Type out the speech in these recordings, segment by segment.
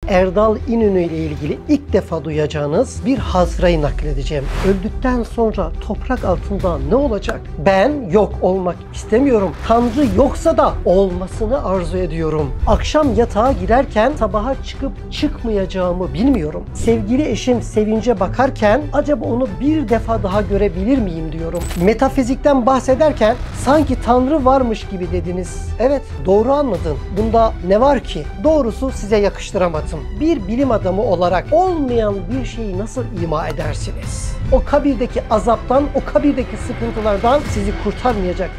Erdal İnönü ile ilgili ilk defa duyacağınız bir hatırayı nakledeceğim. Öldükten sonra toprak altında ne olacak? Ben yok olmak istemiyorum. Tanrı yoksa da olmasını arzu ediyorum. Akşam yatağa girerken sabaha çıkıp çıkmayacağımı bilmiyorum. Sevgili eşim Sevinç'e bakarken acaba onu bir defa daha görebilir miyim diyorum. Metafizikten bahsederken sanki Tanrı varmış gibi dediniz. Evet, doğru anladın. Bunda ne var ki? Doğrusu size yakıştıramadım. Bir bilim adamı olarak olmayan bir şeyi nasıl ima edersiniz? O kabirdeki azaptan, o kabirdeki sıkıntılardan sizi kurtarmayacak.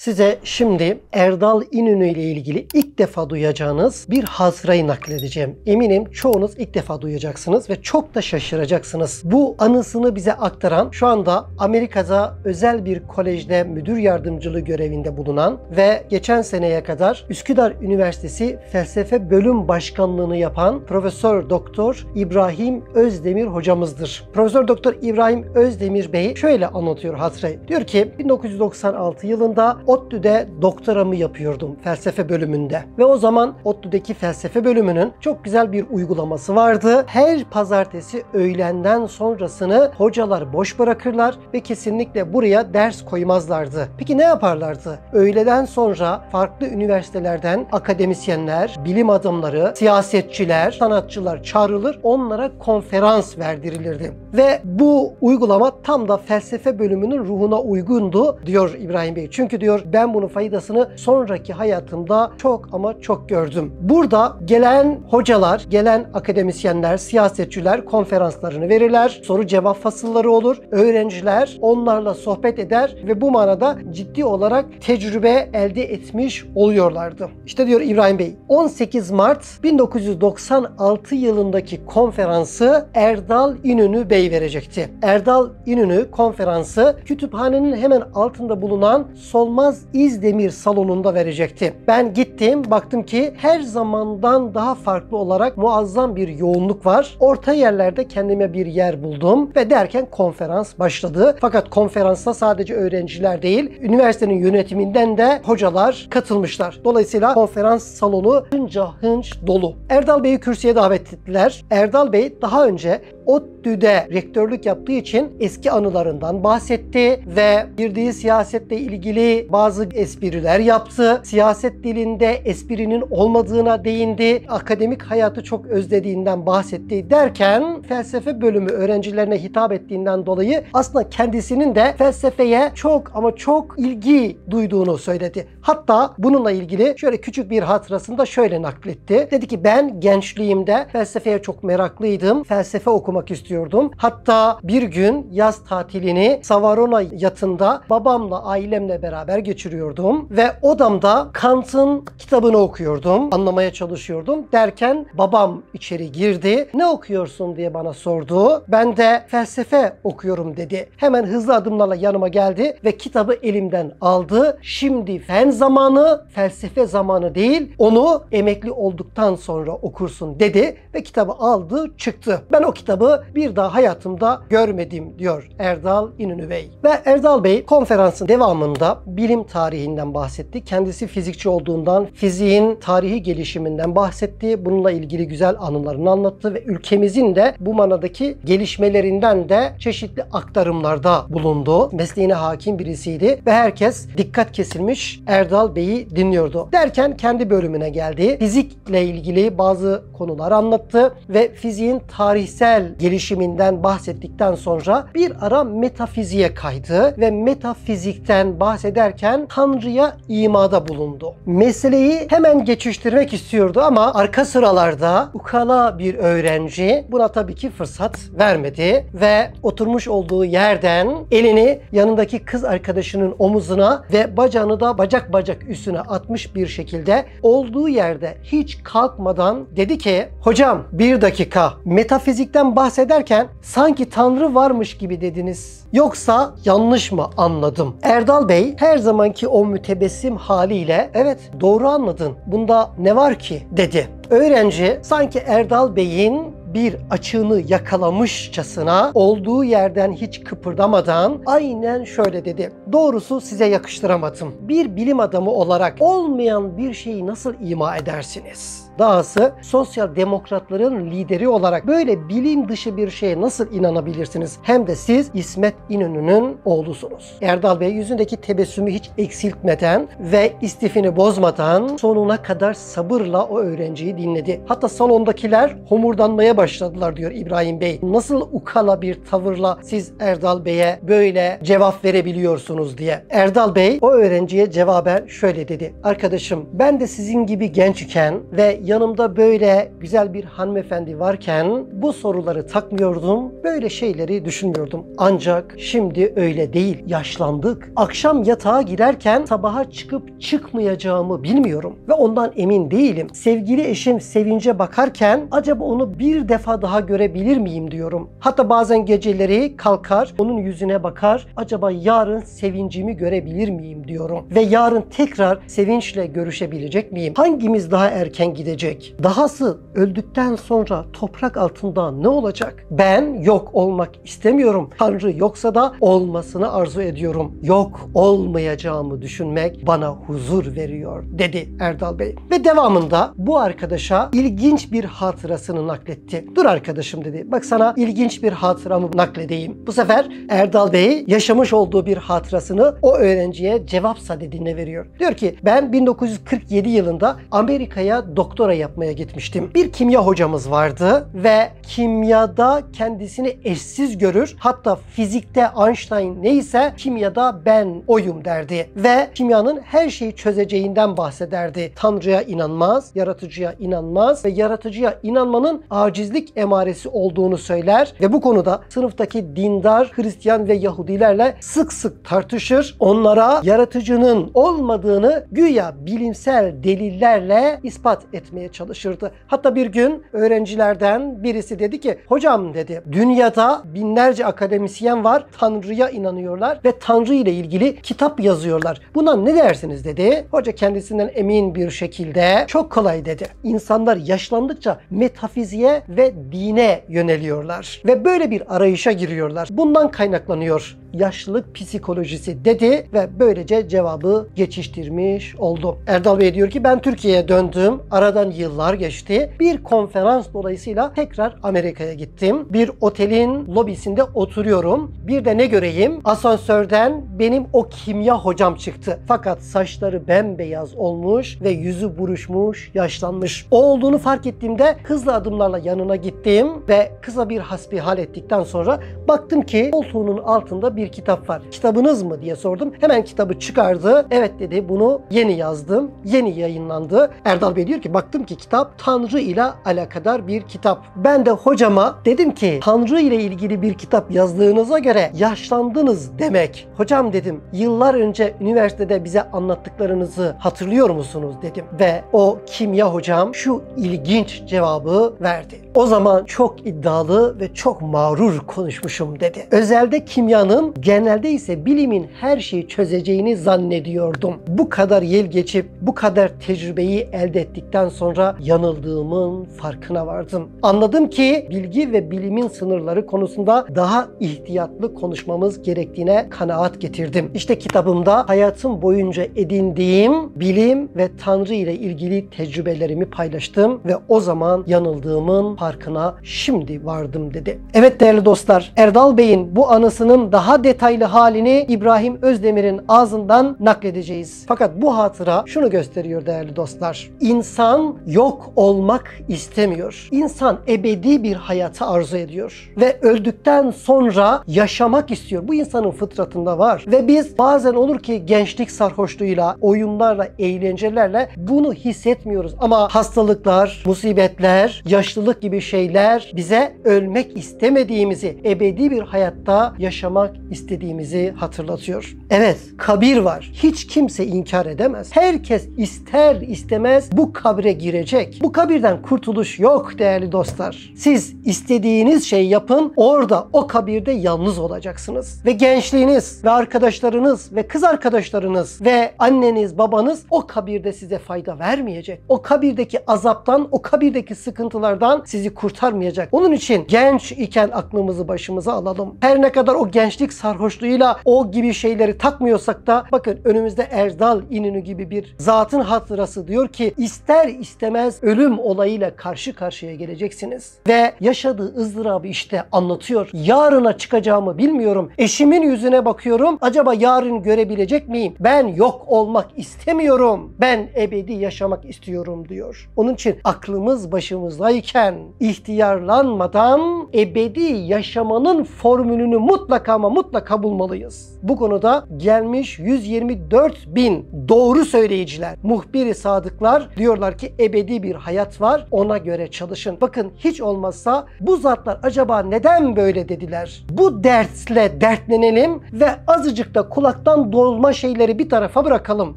Size şimdi Erdal İnönü ile ilgili ilk defa duyacağınız bir hatırayı nakledeceğim. Eminim çoğunuz ilk defa duyacaksınız ve çok da şaşıracaksınız. Bu anısını bize aktaran, şu anda Amerika'da özel bir kolejde müdür yardımcılığı görevinde bulunan ve geçen seneye kadar Üsküdar Üniversitesi Felsefe Bölüm Başkanlığını yapan Profesör Doktor İbrahim Özdemir hocamızdır. Profesör Doktor İbrahim Özdemir Bey şöyle anlatıyor hatırayı. Diyor ki 1996 yılında ODTÜ'de doktoramı yapıyordum felsefe bölümünde. Ve o zaman ODTÜ'deki felsefe bölümünün çok güzel bir uygulaması vardı. Her pazartesi öğlenden sonrasını hocalar boş bırakırlar ve kesinlikle buraya ders koymazlardı. Peki ne yaparlardı? Öğleden sonra farklı üniversitelerden akademisyenler, bilim adamları, siyasetçiler, sanatçılar çağrılır, onlara konferans verdirilirdi. Ve bu uygulama tam da felsefe bölümünün ruhuna uygundu diyor İbrahim Bey. Çünkü diyor ben bunun faydasını sonraki hayatımda çok ama çok gördüm. Burada gelen hocalar, gelen akademisyenler, siyasetçiler konferanslarını verirler. Soru cevap fasılları olur. Öğrenciler onlarla sohbet eder ve bu manada ciddi olarak tecrübe elde etmiş oluyorlardı. İşte diyor İbrahim Bey, 18 Mart 1996 yılındaki konferansı Erdal İnönü Bey verecekti. Erdal İnönü konferansı kütüphanenin hemen altında bulunan Solmaz İzdemir salonunda verecekti. Ben gittim, baktım ki her zamandan daha farklı olarak muazzam bir yoğunluk var. Orta yerlerde kendime bir yer buldum ve derken konferans başladı. Fakat konferansa sadece öğrenciler değil, üniversitenin yönetiminden de hocalar katılmışlar. Dolayısıyla konferans salonu hınca hınç dolu. Erdal Bey'i kürsüye davet ettiler. Erdal Bey daha önce ODTÜ'de rektörlük yaptığı için eski anılarından bahsetti ve girdiği siyasetle ilgili bazı espriler yaptı. Siyaset dilinde esprinin olmadığına değindi. Akademik hayatı çok özlediğinden bahsetti derken felsefe bölümü öğrencilerine hitap ettiğinden dolayı aslında kendisinin de felsefeye çok ama çok ilgi duyduğunu söyledi. Hatta bununla ilgili şöyle küçük bir hatırasını da şöyle nakletti. Dedi ki ben gençliğimde felsefeye çok meraklıydım. Felsefe okumak istiyordum. Hatta bir gün yaz tatilini Savarona yatında babamla, ailemle beraber geçiriyordum ve odamda Kant'ın kitabını okuyordum. Anlamaya çalışıyordum. Derken babam içeri girdi. Ne okuyorsun diye bana sordu. Ben de felsefe okuyorum dedi. Hemen hızlı adımlarla yanıma geldi ve kitabı elimden aldı. Şimdi fen zamanı, felsefe zamanı değil. Onu emekli olduktan sonra okursun dedi ve kitabı aldı, çıktı. Ben o kitabı bir daha hayatımda görmedim diyor Erdal İnönü Bey. Ve Erdal Bey konferansın devamında bilim tarihinden bahsetti. Kendisi fizikçi olduğundan fiziğin tarihi gelişiminden bahsetti. Bununla ilgili güzel anılarını anlattı ve ülkemizin de bu manadaki gelişmelerinden de çeşitli aktarımlarda bulundu. Mesleğine hakim birisiydi ve herkes dikkat kesilmiş Erdal Bey'i dinliyordu. Derken kendi bölümüne geldi. Fizikle ilgili bazı konular anlattı ve fiziğin tarihsel gelişiminden bahsettikten sonra bir ara metafiziğe kaydı ve metafizikten bahsederken Tanrı'ya imada bulundu. Meseleyi hemen geçiştirmek istiyordu ama arka sıralarda ukala bir öğrenci buna tabii ki fırsat vermedi ve oturmuş olduğu yerden elini yanındaki kız arkadaşının omuzuna ve bacağını da bacak üstüne atmış bir şekilde olduğu yerde hiç kalkmadan dedi ki hocam bir dakika metafizikten bahsederken sanki Tanrı varmış gibi dediniz. Yoksa yanlış mı anladım? Erdal Bey her zamanki o mütebessim haliyle evet doğru anladın. Bunda ne var ki dedi. Öğrenci sanki Erdal Bey'in bir açığını yakalamışçasına olduğu yerden hiç kıpırdamadan aynen şöyle dedi. Doğrusu size yakıştıramadım. Bir bilim adamı olarak olmayan bir şeyi nasıl ima edersiniz? Dahası sosyal demokratların lideri olarak böyle bilim dışı bir şeye nasıl inanabilirsiniz? Hem de siz İsmet İnönü'nün oğlusunuz. Erdal Bey yüzündeki tebessümü hiç eksiltmeden ve istifini bozmadan sonuna kadar sabırla o öğrenciyi dinledi. Hatta salondakiler homurdanmaya başladılar diyor İbrahim Bey. Nasıl ukala bir tavırla siz Erdal Bey'e böyle cevap verebiliyorsunuz diye. Erdal Bey o öğrenciye cevaben şöyle dedi. Arkadaşım, ben de sizin gibi gençken ve yanımda böyle güzel bir hanımefendi varken bu soruları takmıyordum, böyle şeyleri düşünmüyordum. Ancak şimdi öyle değil, yaşlandık. Akşam yatağa girerken sabaha çıkıp çıkmayacağımı bilmiyorum ve ondan emin değilim. Sevgili eşim Sevinç'e bakarken acaba onu bir defa daha görebilir miyim diyorum. Hatta bazen geceleri kalkar, onun yüzüne bakar, acaba yarın Sevinç'imi görebilir miyim diyorum. Ve yarın tekrar Sevinç'le görüşebilecek miyim? Hangimiz daha erken gidecek? Dahası öldükten sonra toprak altında ne olacak? Ben yok olmak istemiyorum. Tanrı yoksa da olmasını arzu ediyorum. Yok olmayacağımı düşünmek bana huzur veriyor dedi Erdal Bey. Ve devamında bu arkadaşa ilginç bir hatırasını nakletti. Dur arkadaşım dedi. Bak sana ilginç bir hatıramı nakledeyim. Bu sefer Erdal Bey yaşamış olduğu bir hatırasını o öğrenciye cevap sadedinde veriyor. Diyor ki ben 1947 yılında Amerika'ya doktora yapmaya gitmiştim. Bir kimya hocamız vardı ve kimyada kendisini eşsiz görür. Hatta fizikte Einstein neyse kimyada ben oyum derdi. Ve kimyanın her şeyi çözeceğinden bahsederdi. Tanrı'ya inanmaz, yaratıcıya inanmaz ve yaratıcıya inanmanın acizlik emaresi olduğunu söyler ve bu konuda sınıftaki dindar Hristiyan ve Yahudilerle sık sık tartışır. Onlara yaratıcının olmadığını güya bilimsel delillerle ispat etmeye çalışırdı. Hatta bir gün öğrencilerden birisi dedi ki, hocam dedi, dünyada binlerce akademisyen var, Tanrı'ya inanıyorlar ve Tanrı ile ilgili kitap yazıyorlar. Buna ne dersiniz dedi. Hoca kendisinden emin bir şekilde çok kolay dedi. İnsanlar yaşlandıkça metafiziğe ve dine yöneliyorlar ve böyle bir arayışa giriyorlar. Bundan kaynaklanıyor yaşlılık psikolojisi dedi ve böylece cevabı geçiştirmiş oldu. Erdal Bey diyor ki ben Türkiye'ye döndüm. Aradan yıllar geçti. Bir konferans dolayısıyla tekrar Amerika'ya gittim. Bir otelin lobisinde oturuyorum. Bir de ne göreyim? Asansörden benim o kimya hocam çıktı. Fakat saçları bembeyaz olmuş ve yüzü buruşmuş, yaşlanmış. O olduğunu fark ettiğimde hızlı adımlarla yanına gittim ve kısa bir hasbihal ettikten sonra baktım ki koltuğunun altında bir kitap var. Kitabınız mı diye sordum. Hemen kitabı çıkardı. Evet dedi, bunu yeni yazdım. Yeni yayınlandı. Erdal Bey diyor ki baktım ki kitap Tanrı ile alakadar bir kitap. Ben de hocama dedim ki Tanrı ile ilgili bir kitap yazdığınıza göre yaşlandınız demek. Hocam dedim, yıllar önce üniversitede bize anlattıklarınızı hatırlıyor musunuz dedim. Ve o kimya hocam şu ilginç cevabı verdi. O zaman çok iddialı ve çok mağrur konuşmuşum dedi. Özelde kimyanın, genelde ise bilimin her şeyi çözeceğini zannediyordum. Bu kadar yıl geçip bu kadar tecrübeyi elde ettikten sonra yanıldığımın farkına vardım. Anladım ki bilgi ve bilimin sınırları konusunda daha ihtiyatlı konuşmamız gerektiğine kanaat getirdim. İşte kitabımda hayatım boyunca edindiğim bilim ve Tanrı ile ilgili tecrübelerimi paylaştım ve o zaman yanıldığımın farkına şimdi vardım dedi. Evet değerli dostlar, Erdal Bey'in bu anısının daha detaylı halini İbrahim Özdemir'in ağzından nakledeceğiz. Fakat bu hatıra şunu gösteriyor değerli dostlar. İnsan yok olmak istemiyor. İnsan ebedi bir hayatı arzu ediyor. Ve öldükten sonra yaşamak istiyor. Bu insanın fıtratında var. Ve biz bazen olur ki gençlik sarhoşluğuyla, oyunlarla, eğlencelerle bunu hissetmiyoruz. Ama hastalıklar, musibetler, yaşlılık gibi şeyler bize ölmek istemediğimizi, ebedi bir hayatta yaşamak istediğimizi hatırlatıyor. Evet, kabir var. Hiç kimse inkar edemez. Herkes ister istemez bu kabre girecek. Bu kabirden kurtuluş yok değerli dostlar. Siz istediğiniz şeyi yapın, orada o kabirde yalnız olacaksınız. Ve gençliğiniz ve arkadaşlarınız ve kız arkadaşlarınız ve anneniz, babanız o kabirde size fayda vermeyecek. O kabirdeki azaptan, o kabirdeki sıkıntılardan sizi kurtarmayacak. Onun için genç iken aklımızı başımıza alalım. Her ne kadar o gençlik sarhoşluğuyla o gibi şeyleri takmıyorsak da bakın önümüzde Erdal İnönü gibi bir zatın hatırası diyor ki ister istemez ölüm olayıyla karşı karşıya geleceksiniz. Ve yaşadığı ızdırabı işte anlatıyor. Yarına çıkacağımı bilmiyorum. Eşimin yüzüne bakıyorum. Acaba yarın görebilecek miyim? Ben yok olmak istemiyorum. Ben ebedi yaşamak istiyorum diyor. Onun için aklımız başımızdayken ihtiyarlanmadan ebedi yaşamanın formülünü mutlaka ama mutlaka bulmalıyız. Bu konuda gelmiş 124.000 doğru söyleyiciler, muhbir-i sadıklar diyorlar ki ebedi bir hayat var, ona göre çalışın. Bakın hiç olmazsa bu zatlar acaba neden böyle dediler? Bu dertle dertlenelim ve azıcık da kulaktan dolma şeyleri bir tarafa bırakalım.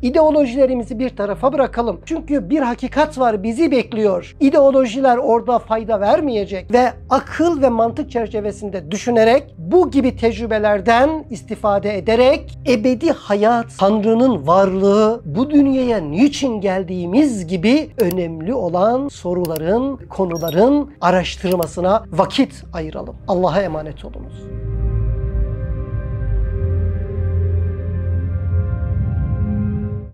İdeolojilerimizi bir tarafa bırakalım. Çünkü bir hakikat var, bizi bekliyor. İdeolojiler orada fayda vermeyecek ve akıl ve mantık çerçevesinde düşünerek bu gibi tecrübelerden istifade ederek ebedi hayat, Tanrı'nın varlığı, bu dünyaya niçin geldiğimiz gibi önemli olan soruların, konuların araştırmasına vakit ayıralım. Allah'a emanet olunuz.